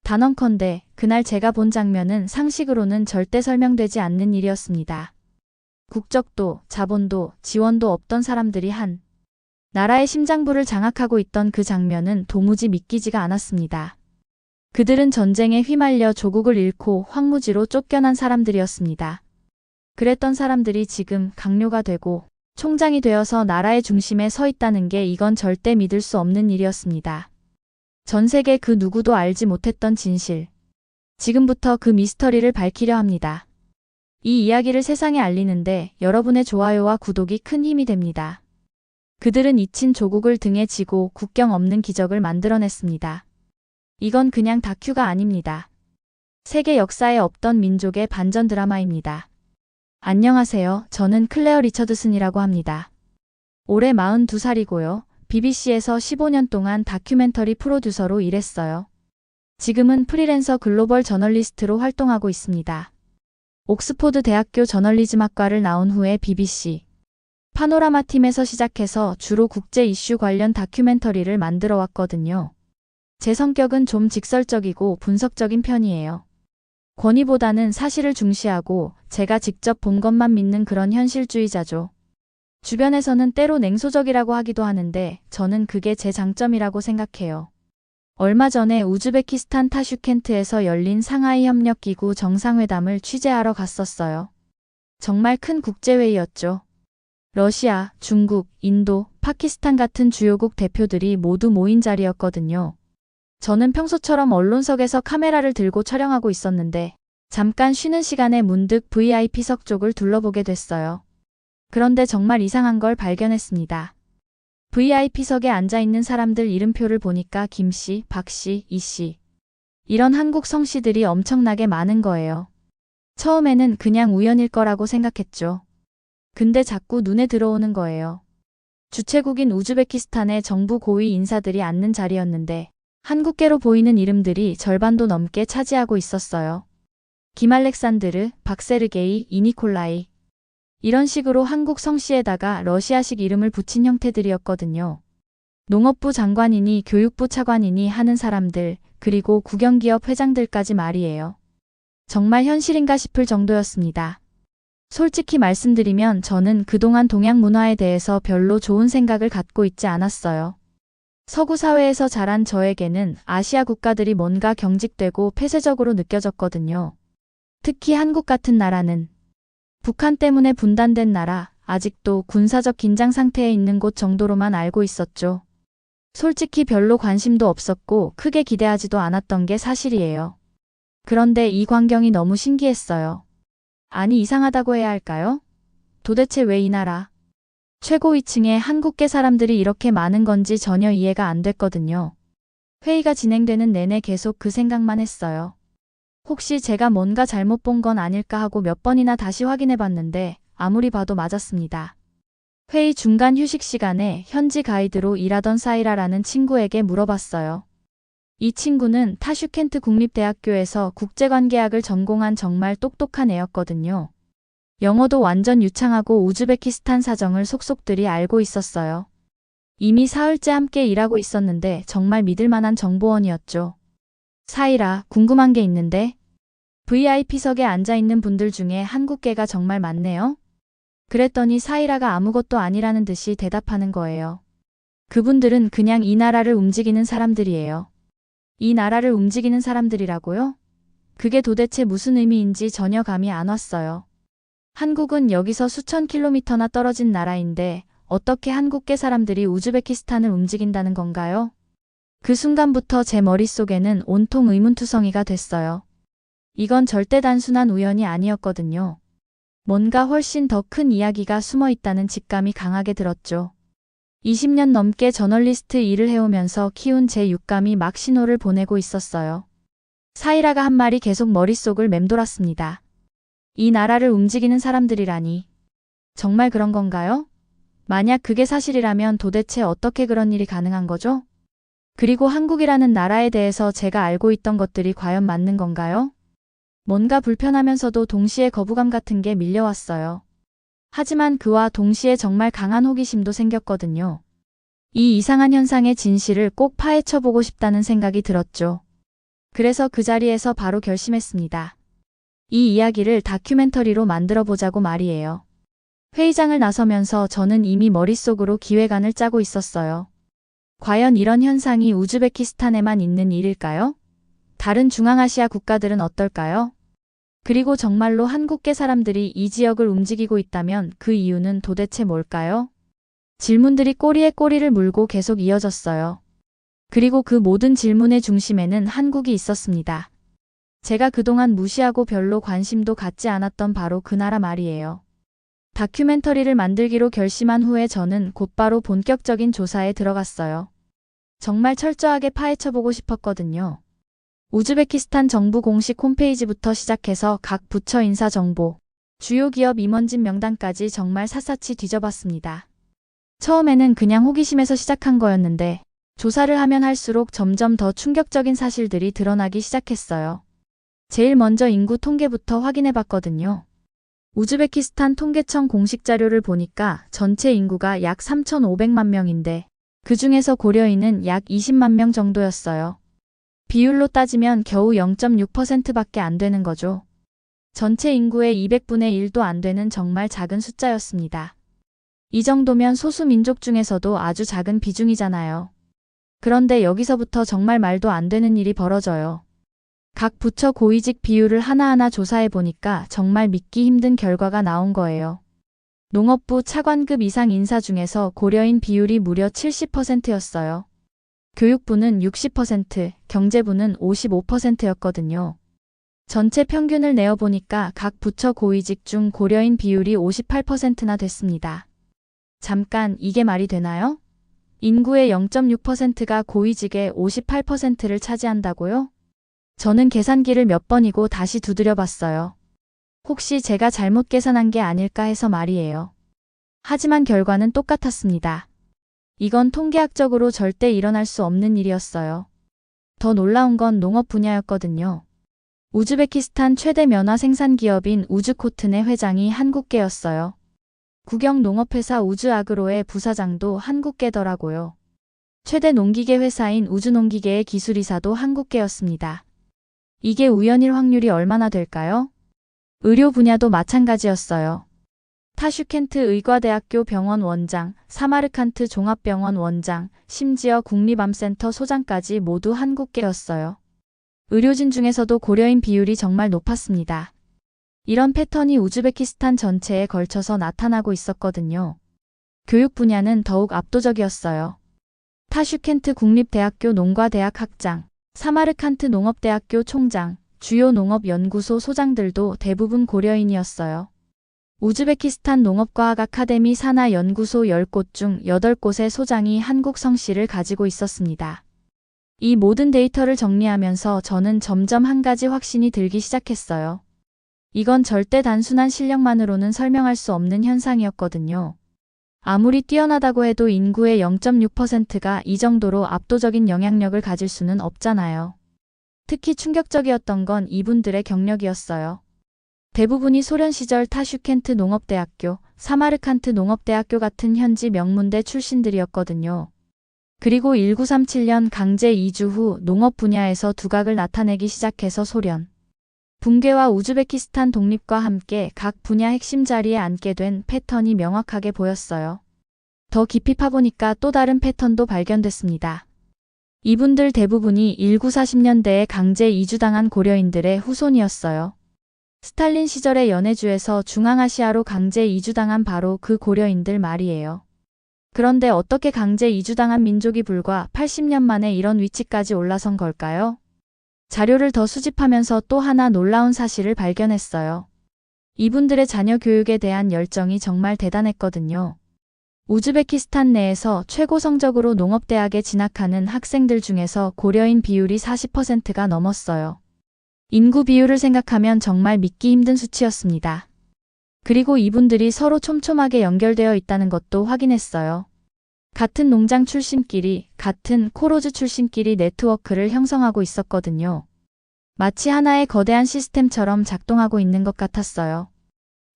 단언컨대 그날 제가 본 장면은 상식으로는 절대 설명되지 않는 일이었습니다. 국적도, 자본도, 지원도 없던 사람들이 한 나라의 심장부를 장악하고 있던 그 장면은 도무지 믿기지가 않았습니다. 그들은 전쟁에 휘말려 조국을 잃고 황무지로 쫓겨난 사람들이었습니다. 그랬던 사람들이 지금 강료가 되고 총장이 되어서 나라의 중심에 서 있다는 게 이건 절대 믿을 수 없는 일이었습니다. 전 세계 그 누구도 알지 못했던 진실. 지금부터 그 미스터리를 밝히려 합니다. 이 이야기를 세상에 알리는데 여러분의 좋아요와 구독이 큰 힘이 됩니다. 그들은 잊힌 조국을 등에 지고 국경 없는 기적을 만들어냈습니다. 이건 그냥 다큐가 아닙니다. 세계 역사에 없던 민족의 반전 드라마입니다. 안녕하세요. 저는 클레어 리처드슨이라고 합니다. 올해 42살이고요. BBC에서 15년 동안 다큐멘터리 프로듀서로 일했어요. 지금은 프리랜서 글로벌 저널리스트로 활동하고 있습니다. 옥스포드 대학교 저널리즘학과를 나온 후에 BBC 파노라마 팀에서 시작해서 주로 국제 이슈 관련 다큐멘터리를 만들어 왔거든요. 제 성격은 좀 직설적이고 분석적인 편이에요. 권위보다는 사실을 중시하고 제가 직접 본 것만 믿는 그런 현실주의자죠. 주변에서는 때로 냉소적이라고 하기도 하는데 저는 그게 제 장점이라고 생각해요. 얼마 전에 우즈베키스탄 타슈켄트에서 열린 상하이 협력기구 정상회담을 취재하러 갔었어요. 정말 큰 국제회의였죠. 러시아, 중국, 인도, 파키스탄 같은 주요국 대표들이 모두 모인 자리였거든요. 저는 평소처럼 언론석에서 카메라를 들고 촬영하고 있었는데 잠깐 쉬는 시간에 문득 VIP석 쪽을 둘러보게 됐어요. 그런데 정말 이상한 걸 발견했습니다. VIP석에 앉아있는 사람들 이름표를 보니까 김씨, 박씨, 이씨. 이런 한국 성씨들이 엄청나게 많은 거예요. 처음에는 그냥 우연일 거라고 생각했죠. 근데 자꾸 눈에 들어오는 거예요. 주최국인 우즈베키스탄의 정부 고위 인사들이 앉는 자리였는데 한국계로 보이는 이름들이 절반도 넘게 차지하고 있었어요. 김알렉산드르, 박세르게이, 이니콜라이. 이런 식으로 한국 성씨에다가 러시아식 이름을 붙인 형태들이었거든요. 농업부 장관이니 교육부 차관이니 하는 사람들, 그리고 국영기업 회장들까지 말이에요. 정말 현실인가 싶을 정도였습니다. 솔직히 말씀드리면 저는 그동안 동양 문화에 대해서 별로 좋은 생각을 갖고 있지 않았어요. 서구 사회에서 자란 저에게는 아시아 국가들이 뭔가 경직되고 폐쇄적으로 느껴졌거든요. 특히 한국 같은 나라는 북한 때문에 분단된 나라, 아직도 군사적 긴장 상태에 있는 곳 정도로만 알고 있었죠. 솔직히 별로 관심도 없었고 크게 기대하지도 않았던 게 사실이에요. 그런데 이 광경이 너무 신기했어요. 아니 이상하다고 해야 할까요? 도대체 왜 이 나라 최고위층에 한국계 사람들이 이렇게 많은 건지 전혀 이해가 안 됐거든요. 회의가 진행되는 내내 계속 그 생각만 했어요. 혹시 제가 뭔가 잘못 본 건 아닐까 하고 몇 번이나 다시 확인해 봤는데 아무리 봐도 맞았습니다. 회의 중간 휴식 시간에 현지 가이드로 일하던 사이라라는 친구에게 물어봤어요. 이 친구는 타슈켄트 국립대학교에서 국제관계학을 전공한 정말 똑똑한 애였거든요. 영어도 완전 유창하고 우즈베키스탄 사정을 속속들이 알고 있었어요. 이미 사흘째 함께 일하고 있었는데 정말 믿을 만한 정보원이었죠. 사이라, 궁금한 게 있는데 VIP석에 앉아있는 분들 중에 한국계가 정말 많네요. 그랬더니 사이라가 아무것도 아니라는 듯이 대답하는 거예요. 그분들은 그냥 이 나라를 움직이는 사람들이에요. 이 나라를 움직이는 사람들이라고요? 그게 도대체 무슨 의미인지 전혀 감이 안 왔어요. 한국은 여기서 수천 킬로미터나 떨어진 나라인데 어떻게 한국계 사람들이 우즈베키스탄을 움직인다는 건가요? 그 순간부터 제 머릿속에는 온통 의문투성이가 됐어요. 이건 절대 단순한 우연이 아니었거든요. 뭔가 훨씬 더 큰 이야기가 숨어 있다는 직감이 강하게 들었죠. 20년 넘게 저널리스트 일을 해오면서 키운 제 육감이 막 신호를 보내고 있었어요. 사이라가 한 말이 계속 머릿속을 맴돌았습니다. 이 나라를 움직이는 사람들이라니. 정말 그런 건가요? 만약 그게 사실이라면 도대체 어떻게 그런 일이 가능한 거죠? 그리고 한국이라는 나라에 대해서 제가 알고 있던 것들이 과연 맞는 건가요? 뭔가 불편하면서도 동시에 거부감 같은 게 밀려왔어요. 하지만 그와 동시에 정말 강한 호기심도 생겼거든요. 이 이상한 현상의 진실을 꼭 파헤쳐보고 싶다는 생각이 들었죠. 그래서 그 자리에서 바로 결심했습니다. 이 이야기를 다큐멘터리로 만들어 보자고 말이에요. 회의장을 나서면서 저는 이미 머릿속으로 기획안을 짜고 있었어요. 과연 이런 현상이 우즈베키스탄에만 있는 일일까요? 다른 중앙아시아 국가들은 어떨까요? 그리고 정말로 한국계 사람들이 이 지역을 움직이고 있다면 그 이유는 도대체 뭘까요? 질문들이 꼬리에 꼬리를 물고 계속 이어졌어요. 그리고 그 모든 질문의 중심에는 한국이 있었습니다. 제가 그동안 무시하고 별로 관심도 갖지 않았던 바로 그 나라 말이에요. 다큐멘터리를 만들기로 결심한 후에 저는 곧바로 본격적인 조사에 들어갔어요. 정말 철저하게 파헤쳐보고 싶었거든요. 우즈베키스탄 정부 공식 홈페이지부터 시작해서 각 부처 인사 정보, 주요 기업 임원진 명단까지 정말 샅샅이 뒤져봤습니다. 처음에는 그냥 호기심에서 시작한 거였는데 조사를 하면 할수록 점점 더 충격적인 사실들이 드러나기 시작했어요. 제일 먼저 인구 통계부터 확인해봤거든요. 우즈베키스탄 통계청 공식 자료를 보니까 전체 인구가 약 3,500만 명인데 그 중에서 고려인은 약 20만 명 정도였어요. 비율로 따지면 겨우 0.6%밖에 안 되는 거죠. 전체 인구의 200분의 1도 안 되는 정말 작은 숫자였습니다. 이 정도면 소수 민족 중에서도 아주 작은 비중이잖아요. 그런데 여기서부터 정말 말도 안 되는 일이 벌어져요. 각 부처 고위직 비율을 하나하나 조사해 보니까 정말 믿기 힘든 결과가 나온 거예요. 농업부 차관급 이상 인사 중에서 고려인 비율이 무려 70%였어요. 교육부는 60%, 경제부는 55%였거든요. 전체 평균을 내어보니까 각 부처 고위직 중 고려인 비율이 58%나 됐습니다. 잠깐, 이게 말이 되나요? 인구의 0.6%가 고위직의 58%를 차지한다고요? 저는 계산기를 몇 번이고 다시 두드려 봤어요. 혹시 제가 잘못 계산한 게 아닐까 해서 말이에요. 하지만 결과는 똑같았습니다. 이건 통계학적으로 절대 일어날 수 없는 일이었어요. 더 놀라운 건 농업 분야였거든요. 우즈베키스탄 최대 면화 생산 기업인 우즈코튼의 회장이 한국계였어요. 국영 농업회사 우즈아그로의 부사장도 한국계더라고요. 최대 농기계 회사인 우즈농기계의 기술이사도 한국계였습니다. 이게 우연일 확률이 얼마나 될까요? 의료 분야도 마찬가지였어요. 타슈켄트 의과대학교 병원 원장, 사마르칸트 종합병원 원장, 심지어 국립암센터 소장까지 모두 한국계였어요. 의료진 중에서도 고려인 비율이 정말 높았습니다. 이런 패턴이 우즈베키스탄 전체에 걸쳐서 나타나고 있었거든요. 교육 분야는 더욱 압도적이었어요. 타슈켄트 국립대학교 농과대학 학장, 사마르칸트 농업대학교 총장, 주요 농업연구소 소장들도 대부분 고려인이었어요. 우즈베키스탄 농업과학 아카데미 산하 연구소 10곳 중 8곳의 소장이 한국 성씨를 가지고 있었습니다. 이 모든 데이터를 정리하면서 저는 점점 한 가지 확신이 들기 시작했어요. 이건 절대 단순한 실력만으로는 설명할 수 없는 현상이었거든요. 아무리 뛰어나다고 해도 인구의 0.6%가 이 정도로 압도적인 영향력을 가질 수는 없잖아요. 특히 충격적이었던 건 이분들의 경력이었어요. 대부분이 소련 시절 타슈켄트 농업대학교, 사마르칸트 농업대학교 같은 현지 명문대 출신들이었거든요. 그리고 1937년 강제 이주 후 농업 분야에서 두각을 나타내기 시작해서 소련, 붕괴와 우즈베키스탄 독립과 함께 각 분야 핵심 자리에 앉게 된 패턴이 명확하게 보였어요. 더 깊이 파보니까 또 다른 패턴도 발견됐습니다. 이분들 대부분이 1940년대에 강제 이주당한 고려인들의 후손이었어요. 스탈린 시절의 연해주에서 중앙아시아로 강제 이주당한 바로 그 고려인들 말이에요. 그런데 어떻게 강제 이주당한 민족이 불과 80년 만에 이런 위치까지 올라선 걸까요? 자료를 더 수집하면서 또 하나 놀라운 사실을 발견했어요. 이분들의 자녀 교육에 대한 열정이 정말 대단했거든요. 우즈베키스탄 내에서 최고 성적으로 농업대학에 진학하는 학생들 중에서 고려인 비율이 40%가 넘었어요. 인구 비율을 생각하면 정말 믿기 힘든 수치였습니다. 그리고 이분들이 서로 촘촘하게 연결되어 있다는 것도 확인했어요. 같은 농장 출신끼리, 같은 코로즈 출신끼리 네트워크를 형성하고 있었거든요. 마치 하나의 거대한 시스템처럼 작동하고 있는 것 같았어요.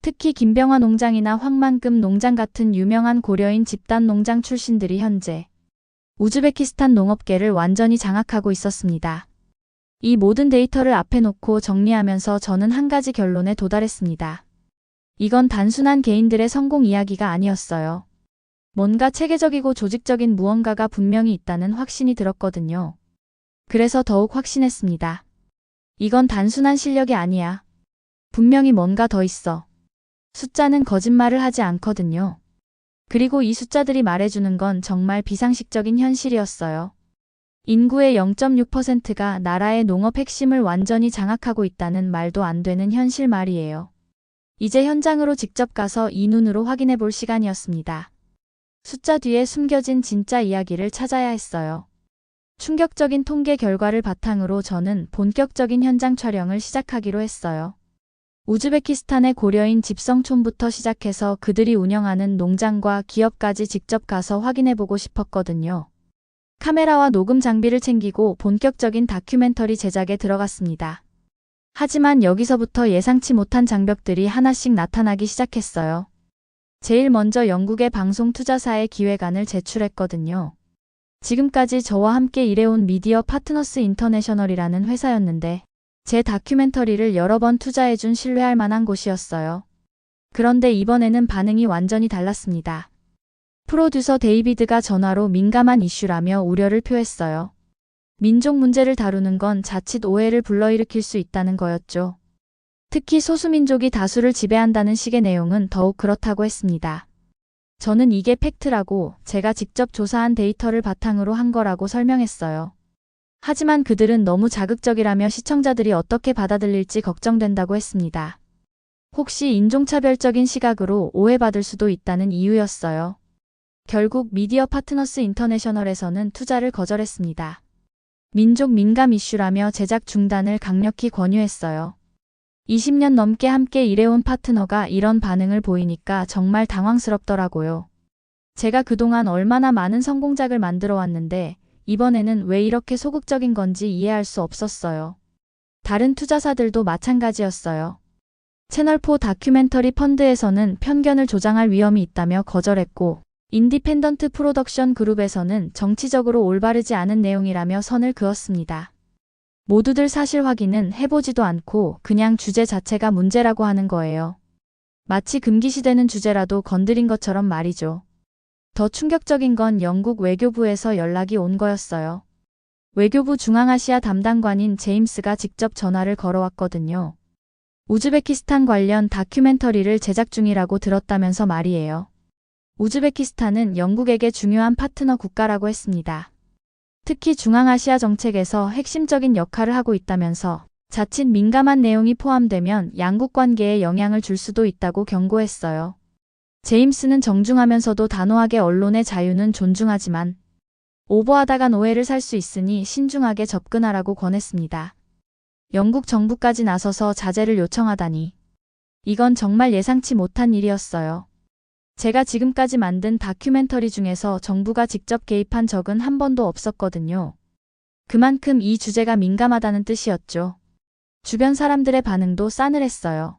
특히 김병화 농장이나 황만금 농장 같은 유명한 고려인 집단 농장 출신들이 현재 우즈베키스탄 농업계를 완전히 장악하고 있었습니다. 이 모든 데이터를 앞에 놓고 정리하면서 저는 한 가지 결론에 도달했습니다. 이건 단순한 개인들의 성공 이야기가 아니었어요. 뭔가 체계적이고 조직적인 무언가가 분명히 있다는 확신이 들었거든요. 그래서 더욱 확신했습니다. 이건 단순한 실력이 아니야. 분명히 뭔가 더 있어. 숫자는 거짓말을 하지 않거든요. 그리고 이 숫자들이 말해주는 건 정말 비상식적인 현실이었어요. 인구의 0.6%가 나라의 농업 핵심을 완전히 장악하고 있다는 말도 안 되는 현실 말이에요. 이제 현장으로 직접 가서 이 눈으로 확인해 볼 시간이었습니다. 숫자 뒤에 숨겨진 진짜 이야기를 찾아야 했어요. 충격적인 통계 결과를 바탕으로 저는 본격적인 현장 촬영을 시작하기로 했어요. 우즈베키스탄의 고려인 집성촌부터 시작해서 그들이 운영하는 농장과 기업까지 직접 가서 확인해보고 싶었거든요. 카메라와 녹음 장비를 챙기고 본격적인 다큐멘터리 제작에 들어갔습니다. 하지만 여기서부터 예상치 못한 장벽들이 하나씩 나타나기 시작했어요. 제일 먼저 영국의 방송 투자사의 기획안을 제출했거든요. 지금까지 저와 함께 일해온 미디어 파트너스 인터내셔널이라는 회사였는데 제 다큐멘터리를 여러 번 투자해준 신뢰할 만한 곳이었어요. 그런데 이번에는 반응이 완전히 달랐습니다. 프로듀서 데이비드가 전화로 민감한 이슈라며 우려를 표했어요. 민족 문제를 다루는 건 자칫 오해를 불러일으킬 수 있다는 거였죠. 특히 소수민족이 다수를 지배한다는 식의 내용은 더욱 그렇다고 했습니다. 저는 이게 팩트라고 제가 직접 조사한 데이터를 바탕으로 한 거라고 설명했어요. 하지만 그들은 너무 자극적이라며 시청자들이 어떻게 받아들일지 걱정된다고 했습니다. 혹시 인종차별적인 시각으로 오해받을 수도 있다는 이유였어요. 결국 미디어 파트너스 인터내셔널에서는 투자를 거절했습니다. 민족 민감 이슈라며 제작 중단을 강력히 권유했어요. 20년 넘게 함께 일해온 파트너가 이런 반응을 보이니까 정말 당황스럽더라고요. 제가 그동안 얼마나 많은 성공작을 만들어 왔는데 이번에는 왜 이렇게 소극적인 건지 이해할 수 없었어요. 다른 투자사들도 마찬가지였어요. 채널4 다큐멘터리 펀드에서는 편견을 조장할 위험이 있다며 거절했고 인디펜던트 프로덕션 그룹에서는 정치적으로 올바르지 않은 내용이라며 선을 그었습니다. 모두들 사실 확인은 해보지도 않고 그냥 주제 자체가 문제라고 하는 거예요. 마치 금기시되는 주제라도 건드린 것처럼 말이죠. 더 충격적인 건 영국 외교부에서 연락이 온 거였어요. 외교부 중앙아시아 담당관인 제임스가 직접 전화를 걸어왔거든요. 우즈베키스탄 관련 다큐멘터리를 제작 중이라고 들었다면서 말이에요. 우즈베키스탄은 영국에게 중요한 파트너 국가라고 했습니다. 특히 중앙아시아 정책에서 핵심적인 역할을 하고 있다면서 자칫 민감한 내용이 포함되면 양국 관계에 영향을 줄 수도 있다고 경고했어요. 제임스는 정중하면서도 단호하게 언론의 자유는 존중하지만 오버하다간 오해를 살 수 있으니 신중하게 접근하라고 권했습니다. 영국 정부까지 나서서 자제를 요청하다니. 이건 정말 예상치 못한 일이었어요. 제가 지금까지 만든 다큐멘터리 중에서 정부가 직접 개입한 적은 한 번도 없었거든요. 그만큼 이 주제가 민감하다는 뜻이었죠. 주변 사람들의 반응도 싸늘했어요.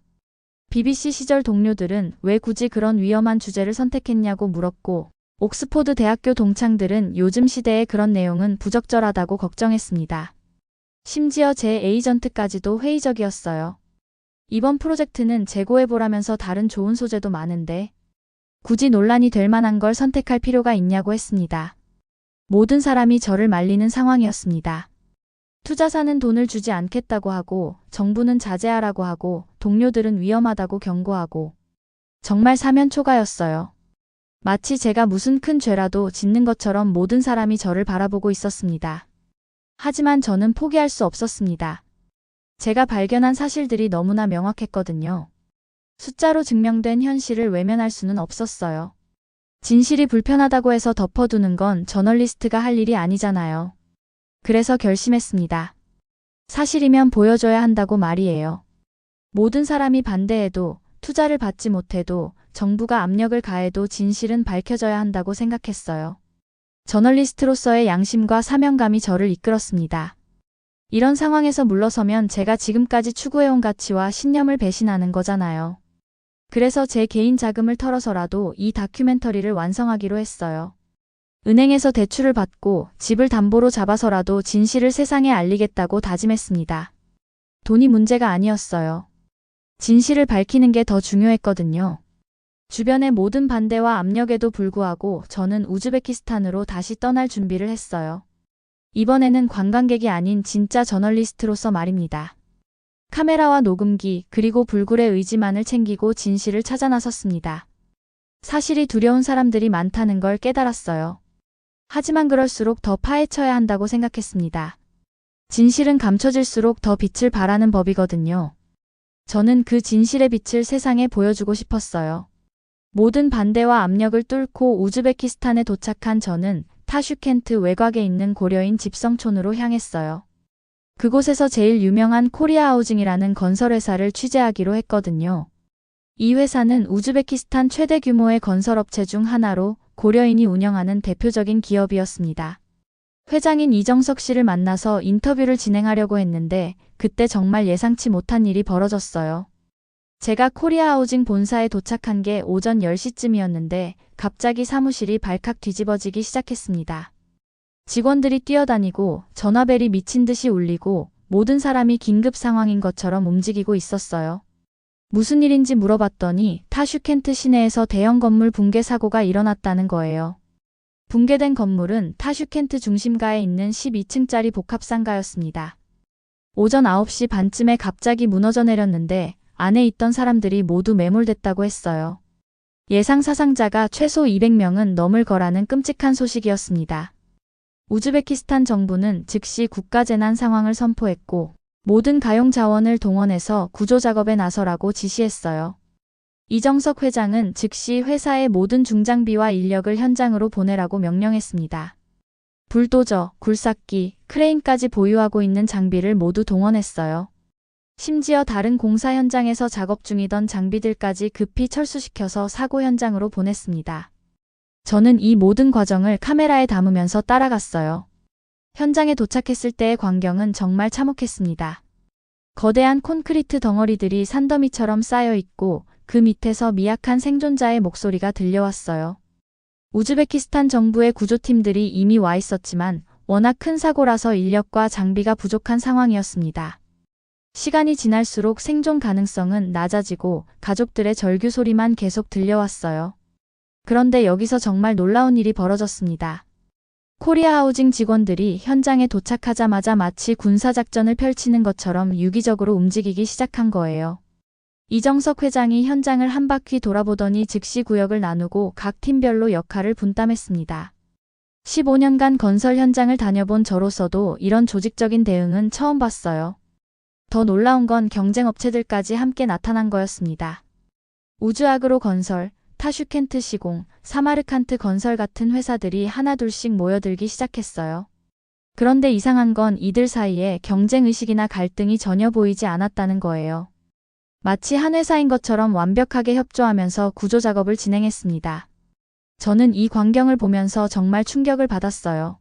BBC 시절 동료들은 왜 굳이 그런 위험한 주제를 선택했냐고 물었고 옥스포드 대학교 동창들은 요즘 시대에 그런 내용은 부적절하다고 걱정했습니다. 심지어 제 에이전트까지도 회의적이었어요. 이번 프로젝트는 재고해보라면서 다른 좋은 소재도 많은데 굳이 논란이 될 만한 걸 선택할 필요가 있냐고 했습니다. 모든 사람이 저를 말리는 상황이었습니다. 투자사는 돈을 주지 않겠다고 하고 정부는 자제하라고 하고 동료들은 위험하다고 경고하고 정말 사면초가였어요. 마치 제가 무슨 큰 죄라도 짓는 것처럼 모든 사람이 저를 바라보고 있었습니다. 하지만 저는 포기할 수 없었습니다. 제가 발견한 사실들이 너무나 명확했거든요. 숫자로 증명된 현실을 외면할 수는 없었어요. 진실이 불편하다고 해서 덮어두는 건 저널리스트가 할 일이 아니잖아요. 그래서 결심했습니다. 사실이면 보여줘야 한다고 말이에요. 모든 사람이 반대해도 투자를 받지 못해도 정부가 압력을 가해도 진실은 밝혀져야 한다고 생각했어요. 저널리스트로서의 양심과 사명감이 저를 이끌었습니다. 이런 상황에서 물러서면 제가 지금까지 추구해온 가치와 신념을 배신하는 거잖아요. 그래서 제 개인 자금을 털어서라도 이 다큐멘터리를 완성하기로 했어요. 은행에서 대출을 받고 집을 담보로 잡아서라도 진실을 세상에 알리겠다고 다짐했습니다. 돈이 문제가 아니었어요. 진실을 밝히는 게 더 중요했거든요. 주변의 모든 반대와 압력에도 불구하고 저는 우즈베키스탄으로 다시 떠날 준비를 했어요. 이번에는 관광객이 아닌 진짜 저널리스트로서 말입니다. 카메라와 녹음기 그리고 불굴의 의지만을 챙기고 진실을 찾아 나섰습니다. 사실이 두려운 사람들이 많다는 걸 깨달았어요. 하지만 그럴수록 더 파헤쳐야 한다고 생각했습니다. 진실은 감춰질수록 더 빛을 발하는 법이거든요. 저는 그 진실의 빛을 세상에 보여주고 싶었어요. 모든 반대와 압력을 뚫고 우즈베키스탄에 도착한 저는 타슈켄트 외곽에 있는 고려인 집성촌으로 향했어요. 그곳에서 제일 유명한 코리아 하우징이라는 건설회사를 취재하기로 했거든요. 이 회사는 우즈베키스탄 최대 규모의 건설업체 중 하나로 고려인이 운영하는 대표적인 기업이었습니다. 회장인 이정석 씨를 만나서 인터뷰를 진행하려고 했는데 그때 정말 예상치 못한 일이 벌어졌어요. 제가 코리아 하우징 본사에 도착한 게 오전 10시쯤이었는데 갑자기 사무실이 발칵 뒤집어지기 시작했습니다. 직원들이 뛰어다니고 전화벨이 미친 듯이 울리고 모든 사람이 긴급 상황인 것처럼 움직이고 있었어요. 무슨 일인지 물어봤더니 타슈켄트 시내에서 대형 건물 붕괴 사고가 일어났다는 거예요. 붕괴된 건물은 타슈켄트 중심가에 있는 12층짜리 복합상가였습니다. 오전 9시 반쯤에 갑자기 무너져 내렸는데 안에 있던 사람들이 모두 매몰됐다고 했어요. 예상 사상자가 최소 200명은 넘을 거라는 끔찍한 소식이었습니다. 우즈베키스탄 정부는 즉시 국가재난 상황을 선포했고 모든 가용 자원을 동원해서 구조 작업에 나서라고 지시했어요. 이정석 회장은 즉시 회사의 모든 중장비와 인력을 현장으로 보내라고 명령했습니다. 불도저, 굴삭기, 크레인까지 보유하고 있는 장비를 모두 동원했어요. 심지어 다른 공사 현장에서 작업 중이던 장비들까지 급히 철수시켜서 사고 현장으로 보냈습니다. 저는 이 모든 과정을 카메라에 담으면서 따라갔어요. 현장에 도착했을 때의 광경은 정말 참혹했습니다. 거대한 콘크리트 덩어리들이 산더미처럼 쌓여 있고 그 밑에서 미약한 생존자의 목소리가 들려왔어요. 우즈베키스탄 정부의 구조팀들이 이미 와 있었지만 워낙 큰 사고라서 인력과 장비가 부족한 상황이었습니다. 시간이 지날수록 생존 가능성은 낮아지고 가족들의 절규 소리만 계속 들려왔어요. 그런데 여기서 정말 놀라운 일이 벌어졌습니다. 코리아 하우징 직원들이 현장에 도착하자마자 마치 군사작전을 펼치는 것처럼 유기적으로 움직이기 시작한 거예요. 이정석 회장이 현장을 한 바퀴 돌아보더니 즉시 구역을 나누고 각 팀별로 역할을 분담했습니다. 15년간 건설 현장을 다녀본 저로서도 이런 조직적인 대응은 처음 봤어요. 더 놀라운 건 경쟁 업체들까지 함께 나타난 거였습니다. 우즈아그로 건설, 타슈켄트 시공, 사마르칸트 건설 같은 회사들이 하나둘씩 모여들기 시작했어요. 그런데 이상한 건 이들 사이에 경쟁의식이나 갈등이 전혀 보이지 않았다는 거예요. 마치 한 회사인 것처럼 완벽하게 협조하면서 구조 작업을 진행했습니다. 저는 이 광경을 보면서 정말 충격을 받았어요.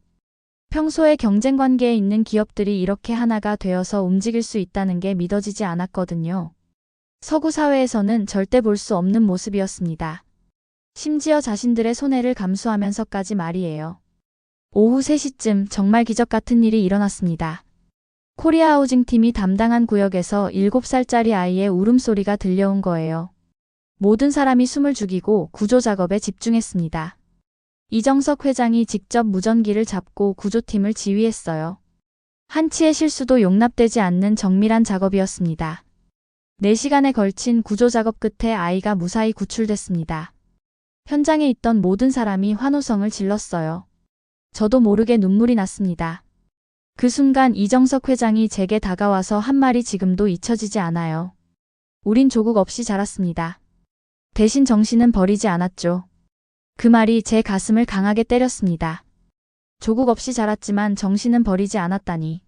평소에 경쟁 관계에 있는 기업들이 이렇게 하나가 되어서 움직일 수 있다는 게 믿어지지 않았거든요. 서구 사회에서는 절대 볼 수 없는 모습이었습니다. 심지어 자신들의 손해를 감수하면서까지 말이에요. 오후 3시쯤 정말 기적 같은 일이 일어났습니다. 코리아 하우징 팀이 담당한 구역에서 7살짜리 아이의 울음소리가 들려온 거예요. 모든 사람이 숨을 죽이고 구조 작업에 집중했습니다. 이정석 회장이 직접 무전기를 잡고 구조팀을 지휘했어요. 한치의 실수도 용납되지 않는 정밀한 작업이었습니다. 4시간에 걸친 구조 작업 끝에 아이가 무사히 구출됐습니다. 현장에 있던 모든 사람이 환호성을 질렀어요. 저도 모르게 눈물이 났습니다. 그 순간 이정석 회장이 제게 다가와서 한 말이 지금도 잊혀지지 않아요. 우린 조국 없이 자랐습니다. 대신 정신은 버리지 않았죠. 그 말이 제 가슴을 강하게 때렸습니다. 조국 없이 자랐지만 정신은 버리지 않았다니.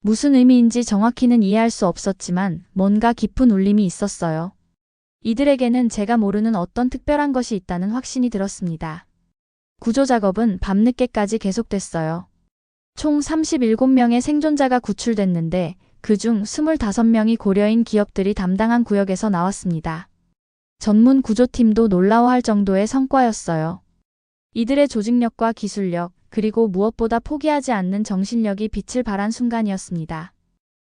무슨 의미인지 정확히는 이해할 수 없었지만 뭔가 깊은 울림이 있었어요. 이들에게는 제가 모르는 어떤 특별한 것이 있다는 확신이 들었습니다. 구조 작업은 밤늦게까지 계속됐어요. 총 37명의 생존자가 구출됐는데 그중 25명이 고려인 기업들이 담당한 구역에서 나왔습니다. 전문 구조팀도 놀라워할 정도의 성과였어요. 이들의 조직력과 기술력, 그리고 무엇보다 포기하지 않는 정신력이 빛을 발한 순간이었습니다.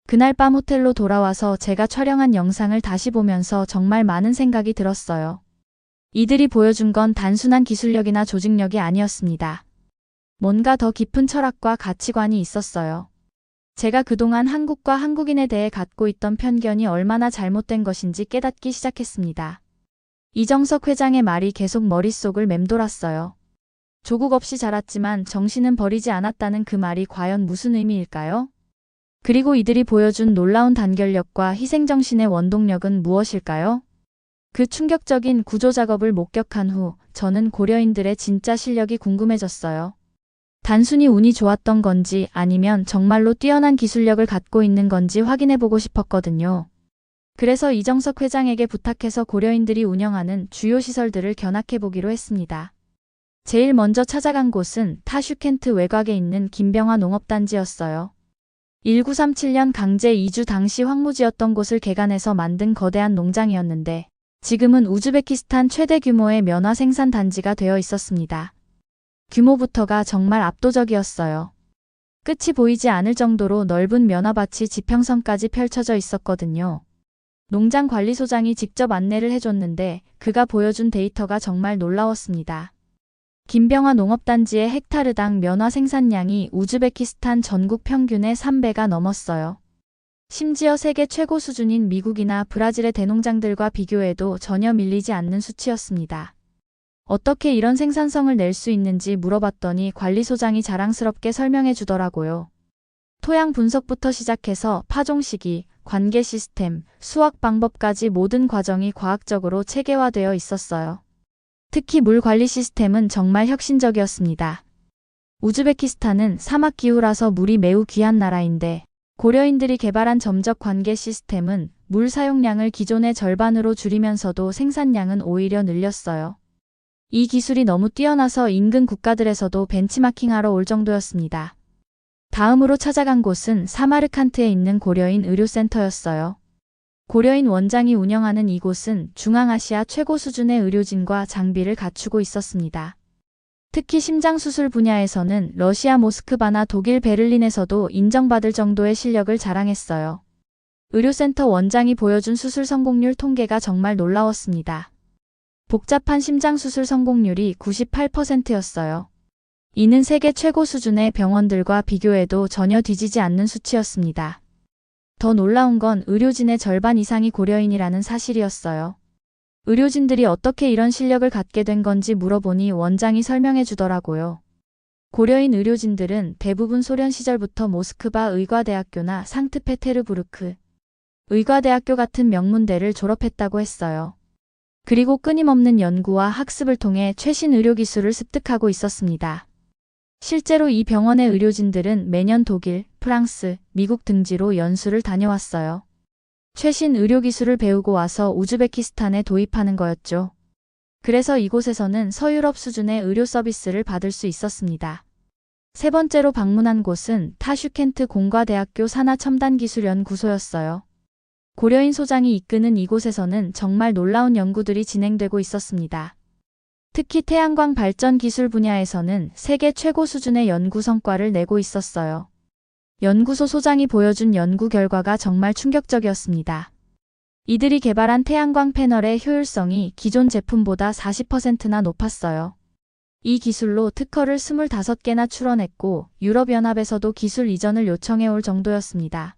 그날 밤 호텔로 돌아와서 제가 촬영한 영상을 다시 보면서 정말 많은 생각이 들었어요. 이들이 보여준 건 단순한 기술력이나 조직력이 아니었습니다. 뭔가 더 깊은 철학과 가치관이 있었어요. 제가 그동안 한국과 한국인에 대해 갖고 있던 편견이 얼마나 잘못된 것인지 깨닫기 시작했습니다. 이정석 회장의 말이 계속 머릿속을 맴돌았어요. 조국 없이 자랐지만 정신은 버리지 않았다는 그 말이 과연 무슨 의미일까요? 그리고 이들이 보여준 놀라운 단결력과 희생정신의 원동력은 무엇일까요? 그 충격적인 구조 작업을 목격한 후 저는 고려인들의 진짜 실력이 궁금해졌어요. 단순히 운이 좋았던 건지 아니면 정말로 뛰어난 기술력을 갖고 있는 건지 확인해보고 싶었거든요. 그래서 이정석 회장에게 부탁해서 고려인들이 운영하는 주요 시설들을 견학해보기로 했습니다. 제일 먼저 찾아간 곳은 타슈켄트 외곽에 있는 김병화 농업단지였어요. 1937년 강제 이주 당시 황무지였던 곳을 개간해서 만든 거대한 농장이었는데 지금은 우즈베키스탄 최대 규모의 면화 생산 단지가 되어 있었습니다. 규모부터가 정말 압도적이었어요. 끝이 보이지 않을 정도로 넓은 면화밭이 지평선까지 펼쳐져 있었거든요. 농장 관리소장이 직접 안내를 해줬는데 그가 보여준 데이터가 정말 놀라웠습니다. 김병화 농업단지의 헥타르당 면화 생산량이 우즈베키스탄 전국 평균의 3배가 넘었어요. 심지어 세계 최고 수준인 미국이나 브라질의 대농장들과 비교해도 전혀 밀리지 않는 수치였습니다. 어떻게 이런 생산성을 낼 수 있는지 물어봤더니 관리소장이 자랑스럽게 설명해 주더라고요. 토양 분석부터 시작해서 파종 시기, 관계 시스템, 수확 방법까지 모든 과정이 과학적으로 체계화되어 있었어요. 특히 물 관리 시스템은 정말 혁신적이었습니다. 우즈베키스탄은 사막 기후라서 물이 매우 귀한 나라인데 고려인들이 개발한 점적 관계 시스템은 물 사용량을 기존의 절반으로 줄이면서도 생산량은 오히려 늘렸어요. 이 기술이 너무 뛰어나서 인근 국가들에서도 벤치마킹하러 올 정도였습니다. 다음으로 찾아간 곳은 사마르칸트에 있는 고려인 의료센터였어요. 고려인 원장이 운영하는 이곳은 중앙아시아 최고 수준의 의료진과 장비를 갖추고 있었습니다. 특히 심장수술 분야에서는 러시아 모스크바나 독일 베를린에서도 인정받을 정도의 실력을 자랑했어요. 의료센터 원장이 보여준 수술 성공률 통계가 정말 놀라웠습니다. 복잡한 심장수술 성공률이 98%였어요. 이는 세계 최고 수준의 병원들과 비교해도 전혀 뒤지지 않는 수치였습니다. 더 놀라운 건 의료진의 절반 이상이 고려인이라는 사실이었어요. 의료진들이 어떻게 이런 실력을 갖게 된 건지 물어보니 원장이 설명해 주더라고요. 고려인 의료진들은 대부분 소련 시절부터 모스크바 의과대학교나 상트페테르부르크 의과대학교 같은 명문대를 졸업했다고 했어요. 그리고 끊임없는 연구와 학습을 통해 최신 의료기술을 습득하고 있었습니다. 실제로 이 병원의 의료진들은 매년 독일, 프랑스, 미국 등지로 연수를 다녀왔어요. 최신 의료기술을 배우고 와서 우즈베키스탄에 도입하는 거였죠. 그래서 이곳에서는 서유럽 수준의 의료 서비스를 받을 수 있었습니다. 세 번째로 방문한 곳은 타슈켄트 공과대학교 산하첨단기술연구소였어요. 고려인 소장이 이끄는 이곳에서는 정말 놀라운 연구들이 진행되고 있었습니다. 특히 태양광 발전 기술 분야에서는 세계 최고 수준의 연구 성과를 내고 있었어요. 연구소 소장이 보여준 연구 결과가 정말 충격적이었습니다. 이들이 개발한 태양광 패널의 효율성이 기존 제품보다 40%나 높았어요. 이 기술로 특허를 25개나 출원했고 유럽연합에서도 기술 이전을 요청해 올 정도였습니다.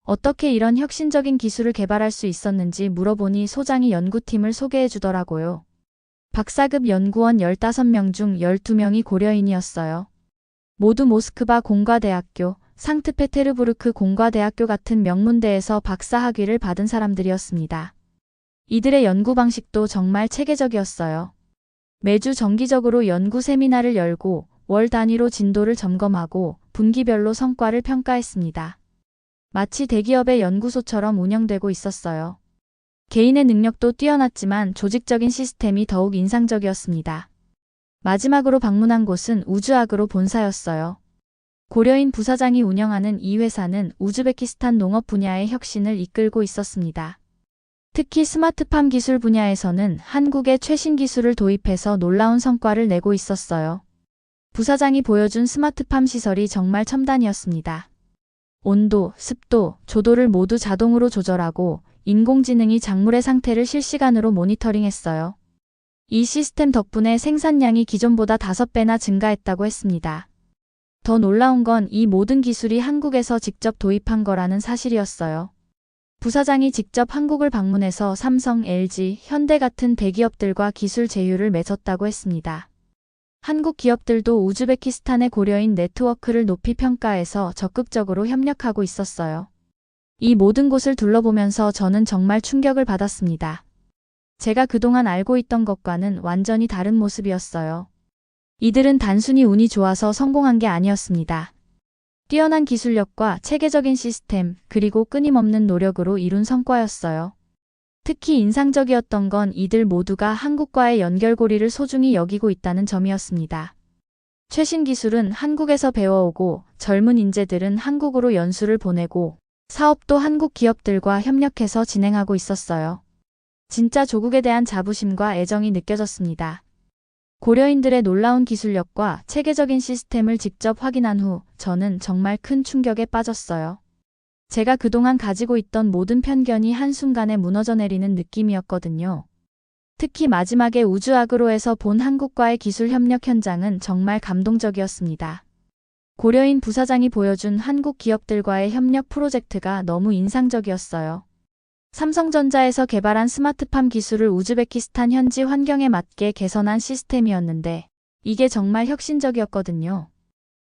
어떻게 이런 혁신적인 기술을 개발할 수 있었는지 물어보니 소장이 연구팀을 소개해 주더라고요. 박사급 연구원 15명 중 12명이 고려인이었어요. 모두 모스크바 공과대학교, 상트페테르부르크 공과대학교 같은 명문대에서 박사 학위를 받은 사람들이었습니다. 이들의 연구 방식도 정말 체계적이었어요. 매주 정기적으로 연구 세미나를 열고 월 단위로 진도를 점검하고 분기별로 성과를 평가했습니다. 마치 대기업의 연구소처럼 운영되고 있었어요. 개인의 능력도 뛰어났지만 조직적인 시스템이 더욱 인상적이었습니다. 마지막으로 방문한 곳은 우즈아그로 본사였어요. 고려인 부사장이 운영하는 이 회사는 우즈베키스탄 농업 분야의 혁신을 이끌고 있었습니다. 특히 스마트팜 기술 분야에서는 한국의 최신 기술을 도입해서 놀라운 성과를 내고 있었어요. 부사장이 보여준 스마트팜 시설이 정말 첨단이었습니다. 온도, 습도, 조도를 모두 자동으로 조절하고 인공지능이 작물의 상태를 실시간으로 모니터링했어요. 이 시스템 덕분에 생산량이 기존보다 5배나 증가했다고 했습니다. 더 놀라운 건 이 모든 기술이 한국에서 직접 도입한 거라는 사실이었어요. 부사장이 직접 한국을 방문해서 삼성, LG, 현대 같은 대기업들과 기술 제휴를 맺었다고 했습니다. 한국 기업들도 우즈베키스탄의 고려인 네트워크를 높이 평가해서 적극적으로 협력하고 있었어요. 이 모든 곳을 둘러보면서 저는 정말 충격을 받았습니다. 제가 그동안 알고 있던 것과는 완전히 다른 모습이었어요. 이들은 단순히 운이 좋아서 성공한 게 아니었습니다. 뛰어난 기술력과 체계적인 시스템, 그리고 끊임없는 노력으로 이룬 성과였어요. 특히 인상적이었던 건 이들 모두가 한국과의 연결고리를 소중히 여기고 있다는 점이었습니다. 최신 기술은 한국에서 배워오고 젊은 인재들은 한국으로 연수를 보내고 사업도 한국 기업들과 협력해서 진행하고 있었어요. 진짜 조국에 대한 자부심과 애정이 느껴졌습니다. 고려인들의 놀라운 기술력과 체계적인 시스템을 직접 확인한 후 저는 정말 큰 충격에 빠졌어요. 제가 그동안 가지고 있던 모든 편견이 한순간에 무너져 내리는 느낌이었거든요. 특히 마지막에 우주아그로에서 본 한국과의 기술 협력 현장은 정말 감동적이었습니다. 고려인 부사장이 보여준 한국 기업들과의 협력 프로젝트가 너무 인상적이었어요. 삼성전자에서 개발한 스마트팜 기술을 우즈베키스탄 현지 환경에 맞게 개선한 시스템이었는데 이게 정말 혁신적이었거든요.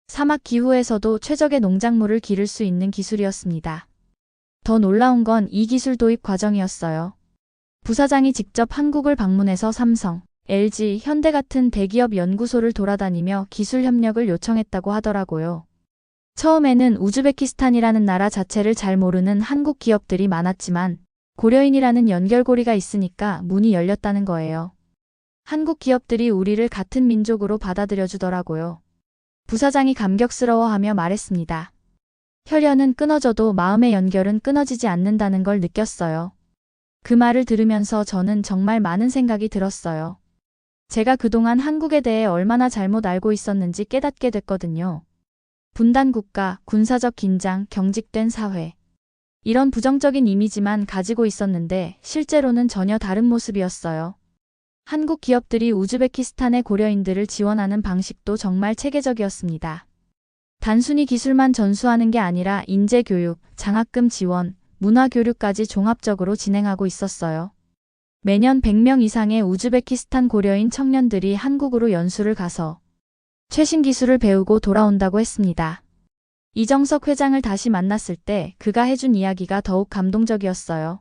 사막 기후에서도 최적의 농작물을 기를 수 있는 기술이었습니다. 더 놀라운 건 이 기술 도입 과정이었어요. 부사장이 직접 한국을 방문해서 삼성, LG, 현대 같은 대기업 연구소를 돌아다니며 기술 협력을 요청했다고 하더라고요. 처음에는 우즈베키스탄이라는 나라 자체를 잘 모르는 한국 기업들이 많았지만 고려인이라는 연결고리가 있으니까 문이 열렸다는 거예요. 한국 기업들이 우리를 같은 민족으로 받아들여주더라고요. 부사장이 감격스러워하며 말했습니다. 혈연은 끊어져도 마음의 연결은 끊어지지 않는다는 걸 느꼈어요. 그 말을 들으면서 저는 정말 많은 생각이 들었어요. 제가 그동안 한국에 대해 얼마나 잘못 알고 있었는지 깨닫게 됐거든요. 분단 국가, 군사적 긴장, 경직된 사회. 이런 부정적인 이미지만 가지고 있었는데 실제로는 전혀 다른 모습이었어요. 한국 기업들이 우즈베키스탄의 고려인들을 지원하는 방식도 정말 체계적이었습니다. 단순히 기술만 전수하는 게 아니라 인재 교육, 장학금 지원, 문화 교류까지 종합적으로 진행하고 있었어요. 매년 100명 이상의 우즈베키스탄 고려인 청년들이 한국으로 연수를 가서 최신 기술을 배우고 돌아온다고 했습니다. 이정석 회장을 다시 만났을 때 그가 해준 이야기가 더욱 감동적이었어요.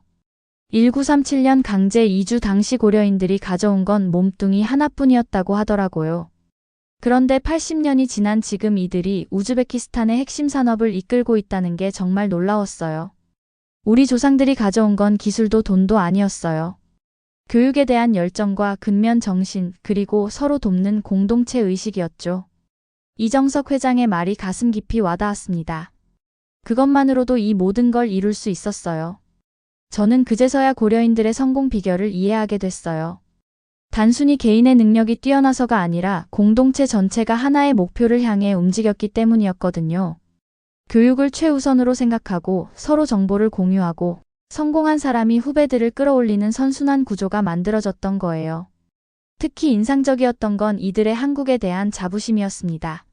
1937년 강제 이주 당시 고려인들이 가져온 건 몸뚱이 하나뿐이었다고 하더라고요. 그런데 80년이 지난 지금 이들이 우즈베키스탄의 핵심 산업을 이끌고 있다는 게 정말 놀라웠어요. 우리 조상들이 가져온 건 기술도 돈도 아니었어요. 교육에 대한 열정과 근면 정신, 그리고 서로 돕는 공동체 의식이었죠. 이정석 회장의 말이 가슴 깊이 와닿았습니다. 그것만으로도 이 모든 걸 이룰 수 있었어요. 저는 그제서야 고려인들의 성공 비결을 이해하게 됐어요. 단순히 개인의 능력이 뛰어나서가 아니라 공동체 전체가 하나의 목표를 향해 움직였기 때문이었거든요. 교육을 최우선으로 생각하고 서로 정보를 공유하고 성공한 사람이 후배들을 끌어올리는 선순환 구조가 만들어졌던 거예요. 특히 인상적이었던 건 이들의 한국에 대한 자부심이었습니다.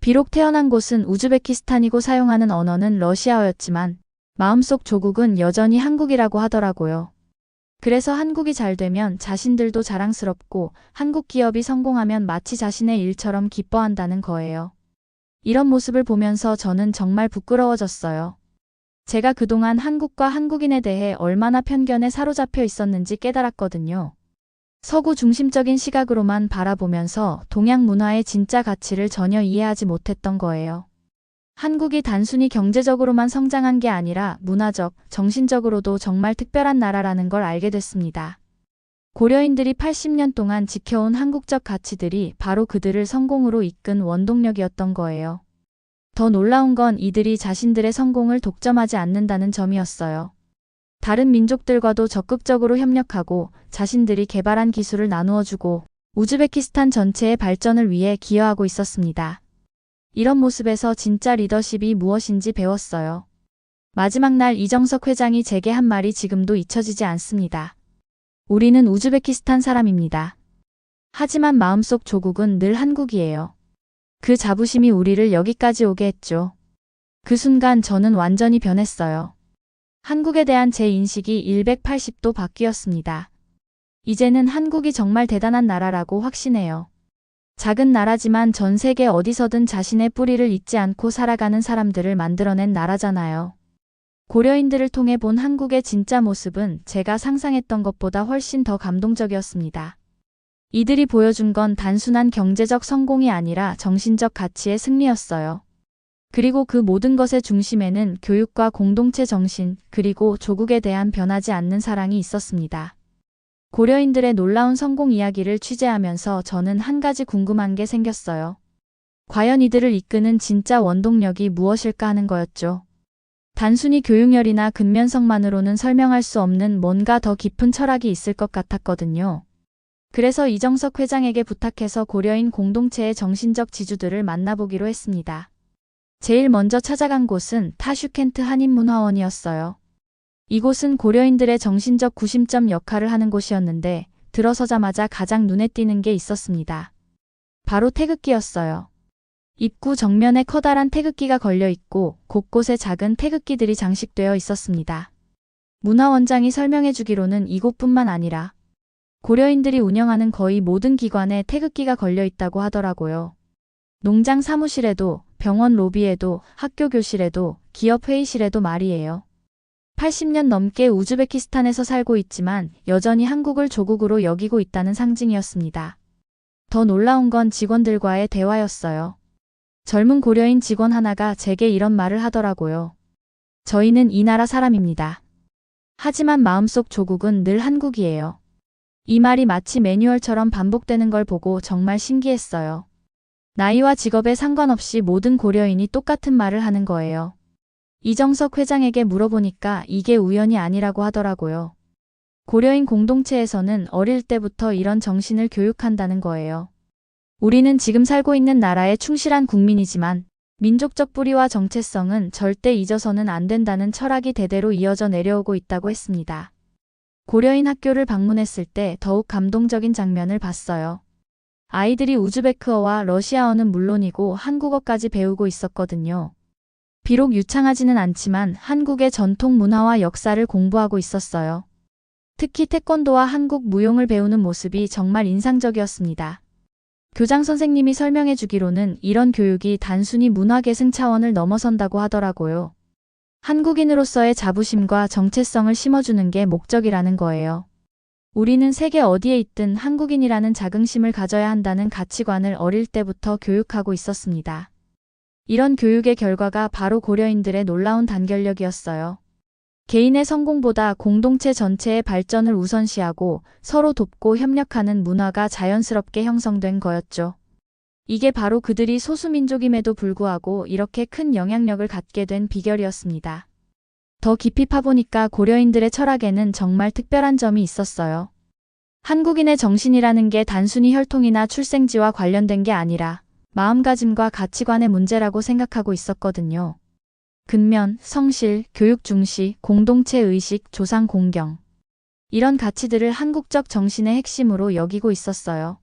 비록 태어난 곳은 우즈베키스탄이고 사용하는 언어는 러시아어였지만 마음속 조국은 여전히 한국이라고 하더라고요. 그래서 한국이 잘 되면 자신들도 자랑스럽고 한국 기업이 성공하면 마치 자신의 일처럼 기뻐한다는 거예요. 이런 모습을 보면서 저는 정말 부끄러워졌어요. 제가 그동안 한국과 한국인에 대해 얼마나 편견에 사로잡혀 있었는지 깨달았거든요. 서구 중심적인 시각으로만 바라보면서 동양 문화의 진짜 가치를 전혀 이해하지 못했던 거예요. 한국이 단순히 경제적으로만 성장한 게 아니라 문화적, 정신적으로도 정말 특별한 나라라는 걸 알게 됐습니다. 고려인들이 80년 동안 지켜온 한국적 가치들이 바로 그들을 성공으로 이끈 원동력이었던 거예요. 더 놀라운 건 이들이 자신들의 성공을 독점하지 않는다는 점이었어요. 다른 민족들과도 적극적으로 협력하고 자신들이 개발한 기술을 나누어주고 우즈베키스탄 전체의 발전을 위해 기여하고 있었습니다. 이런 모습에서 진짜 리더십이 무엇인지 배웠어요. 마지막 날 이정석 회장이 제게 한 말이 지금도 잊혀지지 않습니다. 우리는 우즈베키스탄 사람입니다. 하지만 마음속 조국은 늘 한국이에요. 그 자부심이 우리를 여기까지 오게 했죠. 그 순간 저는 완전히 변했어요. 한국에 대한 제 인식이 180도 바뀌었습니다. 이제는 한국이 정말 대단한 나라라고 확신해요. 작은 나라지만 전 세계 어디서든 자신의 뿌리를 잊지 않고 살아가는 사람들을 만들어낸 나라잖아요. 고려인들을 통해 본 한국의 진짜 모습은 제가 상상했던 것보다 훨씬 더 감동적이었습니다. 이들이 보여준 건 단순한 경제적 성공이 아니라 정신적 가치의 승리였어요. 그리고 그 모든 것의 중심에는 교육과 공동체 정신, 그리고 조국에 대한 변하지 않는 사랑이 있었습니다. 고려인들의 놀라운 성공 이야기를 취재하면서 저는 한 가지 궁금한 게 생겼어요. 과연 이들을 이끄는 진짜 원동력이 무엇일까 하는 거였죠. 단순히 교육열이나 근면성만으로는 설명할 수 없는 뭔가 더 깊은 철학이 있을 것 같았거든요. 그래서 이정석 회장에게 부탁해서 고려인 공동체의 정신적 지주들을 만나보기로 했습니다. 제일 먼저 찾아간 곳은 타슈켄트 한인문화원이었어요. 이곳은 고려인들의 정신적 구심점 역할을 하는 곳이었는데 들어서자마자 가장 눈에 띄는 게 있었습니다. 바로 태극기였어요. 입구 정면에 커다란 태극기가 걸려 있고 곳곳에 작은 태극기들이 장식되어 있었습니다. 문화원장이 설명해 주기로는 이곳뿐만 아니라 고려인들이 운영하는 거의 모든 기관에 태극기가 걸려 있다고 하더라고요. 농장 사무실에도, 병원 로비에도, 학교 교실에도, 기업 회의실에도 말이에요. 80년 넘게 우즈베키스탄에서 살고 있지만 여전히 한국을 조국으로 여기고 있다는 상징이었습니다. 더 놀라운 건 직원들과의 대화였어요. 젊은 고려인 직원 하나가 제게 이런 말을 하더라고요. 저희는 이 나라 사람입니다. 하지만 마음속 조국은 늘 한국이에요. 이 말이 마치 매뉴얼처럼 반복되는 걸 보고 정말 신기했어요. 나이와 직업에 상관없이 모든 고려인이 똑같은 말을 하는 거예요. 이정석 회장에게 물어보니까 이게 우연이 아니라고 하더라고요. 고려인 공동체에서는 어릴 때부터 이런 정신을 교육한다는 거예요. 우리는 지금 살고 있는 나라에 충실한 국민이지만 민족적 뿌리와 정체성은 절대 잊어서는 안 된다는 철학이 대대로 이어져 내려오고 있다고 했습니다. 고려인 학교를 방문했을 때 더욱 감동적인 장면을 봤어요. 아이들이 우즈베크어와 러시아어는 물론이고 한국어까지 배우고 있었거든요. 비록 유창하지는 않지만 한국의 전통 문화와 역사를 공부하고 있었어요. 특히 태권도와 한국 무용을 배우는 모습이 정말 인상적이었습니다. 교장 선생님이 설명해 주기로는 이런 교육이 단순히 문화 계승 차원을 넘어선다고 하더라고요. 한국인으로서의 자부심과 정체성을 심어주는 게 목적이라는 거예요. 우리는 세계 어디에 있든 한국인이라는 자긍심을 가져야 한다는 가치관을 어릴 때부터 교육하고 있었습니다. 이런 교육의 결과가 바로 고려인들의 놀라운 단결력이었어요. 개인의 성공보다 공동체 전체의 발전을 우선시하고 서로 돕고 협력하는 문화가 자연스럽게 형성된 거였죠. 이게 바로 그들이 소수민족임에도 불구하고 이렇게 큰 영향력을 갖게 된 비결이었습니다. 더 깊이 파보니까 고려인들의 철학에는 정말 특별한 점이 있었어요. 한국인의 정신이라는 게 단순히 혈통이나 출생지와 관련된 게 아니라 마음가짐과 가치관의 문제라고 생각하고 있었거든요. 근면, 성실, 교육 중시, 공동체 의식, 조상 공경. 이런 가치들을 한국적 정신의 핵심으로 여기고 있었어요.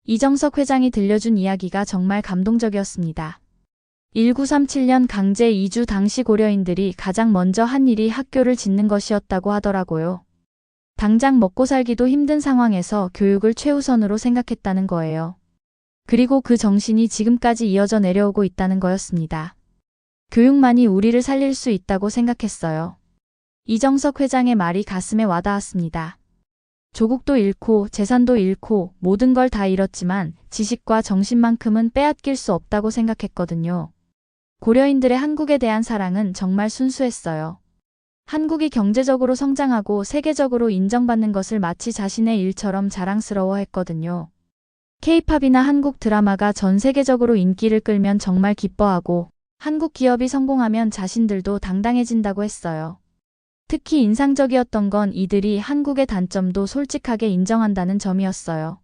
이정석 회장이 들려준 이야기가 정말 감동적이었습니다. 1937년 강제 이주 당시 고려인들이 가장 먼저 한 일이 학교를 짓는 것이었다고 하더라고요. 당장 먹고 살기도 힘든 상황에서 교육을 최우선으로 생각했다는 거예요. 그리고 그 정신이 지금까지 이어져 내려오고 있다는 거였습니다. 교육만이 우리를 살릴 수 있다고 생각했어요. 이정석 회장의 말이 가슴에 와닿았습니다. 조국도 잃고 재산도 잃고 모든 걸 다 잃었지만 지식과 정신만큼은 빼앗길 수 없다고 생각했거든요. 고려인들의 한국에 대한 사랑은 정말 순수했어요. 한국이 경제적으로 성장하고 세계적으로 인정받는 것을 마치 자신의 일처럼 자랑스러워했거든요. K-팝이나 한국 드라마가 전 세계적으로 인기를 끌면 정말 기뻐하고 한국 기업이 성공하면 자신들도 당당해진다고 했어요. 특히 인상적이었던 건 이들이 한국의 단점도 솔직하게 인정한다는 점이었어요.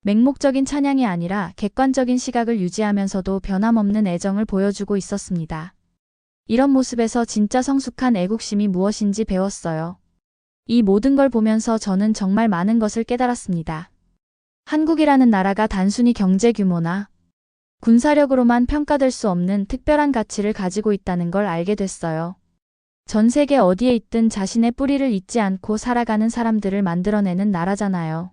맹목적인 찬양이 아니라 객관적인 시각을 유지하면서도 변함없는 애정을 보여주고 있었습니다. 이런 모습에서 진짜 성숙한 애국심이 무엇인지 배웠어요. 이 모든 걸 보면서 저는 정말 많은 것을 깨달았습니다. 한국이라는 나라가 단순히 경제 규모나 군사력으로만 평가될 수 없는 특별한 가치를 가지고 있다는 걸 알게 됐어요. 전 세계 어디에 있든 자신의 뿌리를 잊지 않고 살아가는 사람들을 만들어내는 나라잖아요.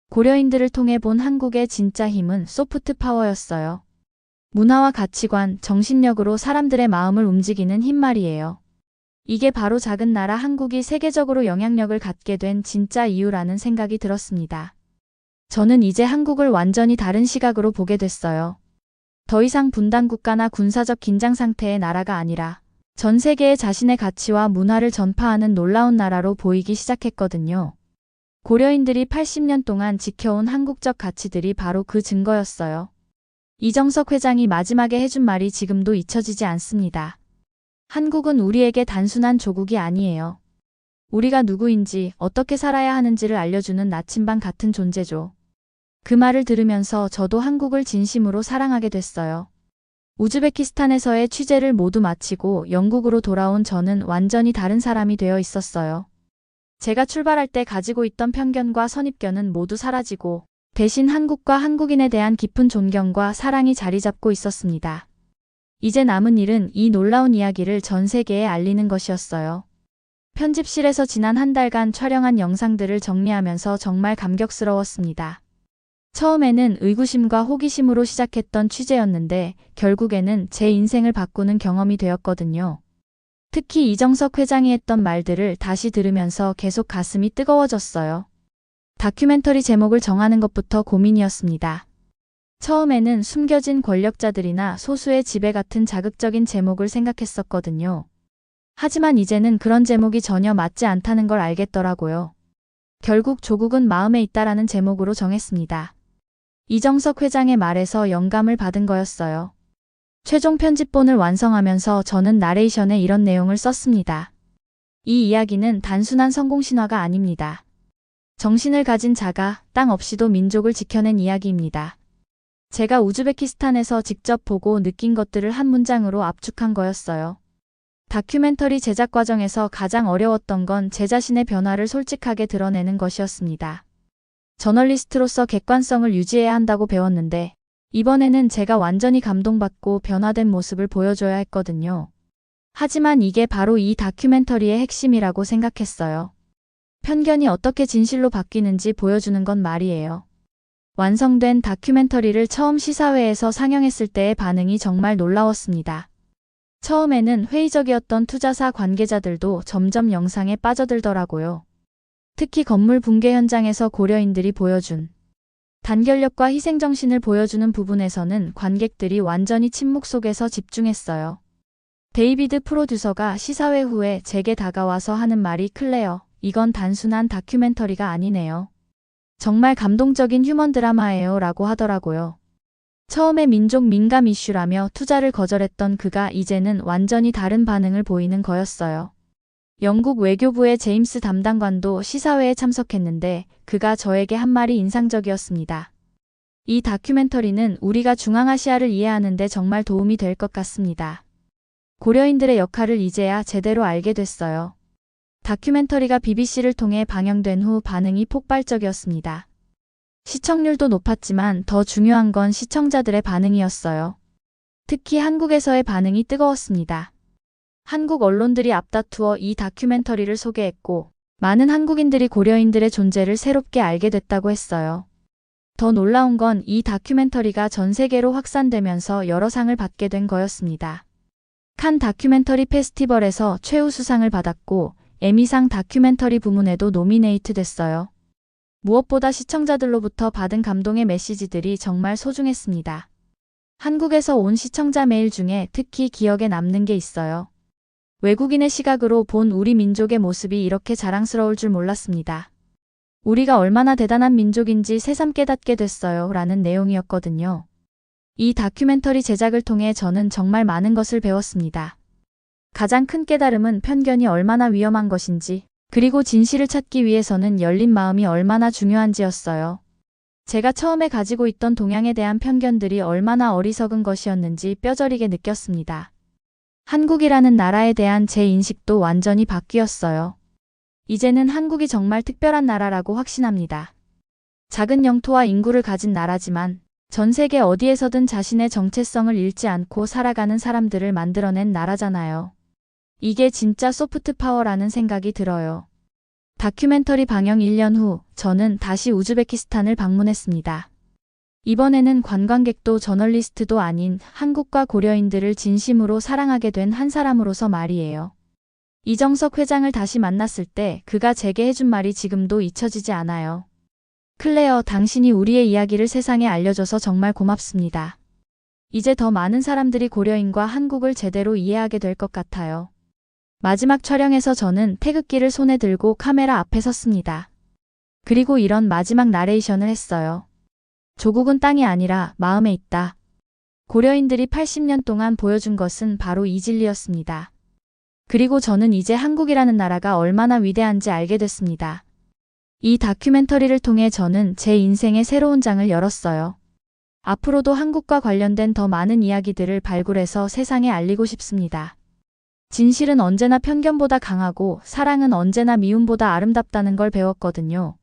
고려인들을 통해 본 한국의 진짜 힘은 소프트 파워였어요. 문화와 가치관, 정신력으로 사람들의 마음을 움직이는 힘 말이에요. 이게 바로 작은 나라 한국이 세계적으로 영향력을 갖게 된 진짜 이유라는 생각이 들었습니다. 저는 이제 한국을 완전히 다른 시각으로 보게 됐어요. 더 이상 분단 국가나 군사적 긴장 상태의 나라가 아니라 전 세계에 자신의 가치와 문화를 전파하는 놀라운 나라로 보이기 시작했거든요. 고려인들이 80년 동안 지켜온 한국적 가치들이 바로 그 증거였어요. 이정석 회장이 마지막에 해준 말이 지금도 잊혀지지 않습니다. 한국은 우리에게 단순한 조국이 아니에요. 우리가 누구인지 어떻게 살아야 하는지를 알려주는 나침반 같은 존재죠. 그 말을 들으면서 저도 한국을 진심으로 사랑하게 됐어요. 우즈베키스탄에서의 취재를 모두 마치고 영국으로 돌아온 저는 완전히 다른 사람이 되어 있었어요. 제가 출발할 때 가지고 있던 편견과 선입견은 모두 사라지고 대신 한국과 한국인에 대한 깊은 존경과 사랑이 자리 잡고 있었습니다. 이제 남은 일은 이 놀라운 이야기를 전 세계에 알리는 것이었어요. 편집실에서 지난 한 달간 촬영한 영상들을 정리하면서 정말 감격스러웠습니다. 처음에는 의구심과 호기심으로 시작했던 취재였는데 결국에는 제 인생을 바꾸는 경험이 되었거든요. 특히 이정석 회장이 했던 말들을 다시 들으면서 계속 가슴이 뜨거워졌어요. 다큐멘터리 제목을 정하는 것부터 고민이었습니다. 처음에는 숨겨진 권력자들이나 소수의 지배 같은 자극적인 제목을 생각했었거든요. 하지만 이제는 그런 제목이 전혀 맞지 않다는 걸 알겠더라고요. 결국 조국은 마음에 있다라는 제목으로 정했습니다. 이정석 회장의 말에서 영감을 받은 거였어요. 최종 편집본을 완성하면서 저는 나레이션에 이런 내용을 썼습니다. 이 이야기는 단순한 성공 신화가 아닙니다. 정신을 가진 자가 땅 없이도 민족을 지켜낸 이야기입니다. 제가 우즈베키스탄에서 직접 보고 느낀 것들을 한 문장으로 압축한 거였어요. 다큐멘터리 제작 과정에서 가장 어려웠던 건 제 자신의 변화를 솔직하게 드러내는 것이었습니다. 저널리스트로서 객관성을 유지해야 한다고 배웠는데 이번에는 제가 완전히 감동받고 변화된 모습을 보여줘야 했거든요. 하지만 이게 바로 이 다큐멘터리의 핵심이라고 생각했어요. 편견이 어떻게 진실로 바뀌는지 보여주는 건 말이에요. 완성된 다큐멘터리를 처음 시사회에서 상영했을 때의 반응이 정말 놀라웠습니다. 처음에는 회의적이었던 투자사 관계자들도 점점 영상에 빠져들더라고요. 특히 건물 붕괴 현장에서 고려인들이 보여준 단결력과 희생정신을 보여주는 부분에서는 관객들이 완전히 침묵 속에서 집중했어요. 데이비드 프로듀서가 시사회 후에 제게 다가와서 하는 말이 클레어, 이건 단순한 다큐멘터리가 아니네요. 정말 감동적인 휴먼 드라마예요 라고 하더라고요. 처음에 민족 민감 이슈라며 투자를 거절했던 그가 이제는 완전히 다른 반응을 보이는 거였어요. 영국 외교부의 제임스 담당관도 시사회에 참석했는데 그가 저에게 한 말이 인상적이었습니다. 이 다큐멘터리는 우리가 중앙아시아를 이해하는 데 정말 도움이 될 것 같습니다. 고려인들의 역할을 이제야 제대로 알게 됐어요. 다큐멘터리가 BBC를 통해 방영된 후 반응이 폭발적이었습니다. 시청률도 높았지만 더 중요한 건 시청자들의 반응이었어요. 특히 한국에서의 반응이 뜨거웠습니다. 한국 언론들이 앞다투어 이 다큐멘터리를 소개했고 많은 한국인들이 고려인들의 존재를 새롭게 알게 됐다고 했어요. 더 놀라운 건 이 다큐멘터리가 전 세계로 확산되면서 여러 상을 받게 된 거였습니다. 칸 다큐멘터리 페스티벌에서 최우수상을 받았고 에미상 다큐멘터리 부문에도 노미네이트 됐어요. 무엇보다 시청자들로부터 받은 감동의 메시지들이 정말 소중했습니다. 한국에서 온 시청자 메일 중에 특히 기억에 남는 게 있어요. 외국인의 시각으로 본 우리 민족의 모습이 이렇게 자랑스러울 줄 몰랐습니다. 우리가 얼마나 대단한 민족인지 새삼 깨닫게 됐어요 라는 내용이었거든요. 이 다큐멘터리 제작을 통해 저는 정말 많은 것을 배웠습니다. 가장 큰 깨달음은 편견이 얼마나 위험한 것인지, 그리고 진실을 찾기 위해서는 열린 마음이 얼마나 중요한지였어요. 제가 처음에 가지고 있던 동양에 대한 편견들이 얼마나 어리석은 것이었는지 뼈저리게 느꼈습니다. 한국이라는 나라에 대한 제 인식도 완전히 바뀌었어요. 이제는 한국이 정말 특별한 나라라고 확신합니다. 작은 영토와 인구를 가진 나라지만 전 세계 어디에서든 자신의 정체성을 잃지 않고 살아가는 사람들을 만들어낸 나라잖아요. 이게 진짜 소프트 파워라는 생각이 들어요. 다큐멘터리 방영 1년 후 저는 다시 우즈베키스탄을 방문했습니다. 이번에는 관광객도 저널리스트도 아닌 한국과 고려인들을 진심으로 사랑하게 된 한 사람으로서 말이에요. 이정석 회장을 다시 만났을 때 그가 제게 해준 말이 지금도 잊혀지지 않아요. 클레어, 당신이 우리의 이야기를 세상에 알려줘서 정말 고맙습니다. 이제 더 많은 사람들이 고려인과 한국을 제대로 이해하게 될 것 같아요. 마지막 촬영에서 저는 태극기를 손에 들고 카메라 앞에 섰습니다. 그리고 이런 마지막 나레이션을 했어요. 조국은 땅이 아니라 마음에 있다. 고려인들이 80년 동안 보여준 것은 바로 이 진리였습니다. 그리고 저는 이제 한국이라는 나라가 얼마나 위대한지 알게 됐습니다. 이 다큐멘터리를 통해 저는 제 인생의 새로운 장을 열었어요. 앞으로도 한국과 관련된 더 많은 이야기들을 발굴해서 세상에 알리고 싶습니다. 진실은 언제나 편견보다 강하고 사랑은 언제나 미움보다 아름답다는 걸 배웠거든요.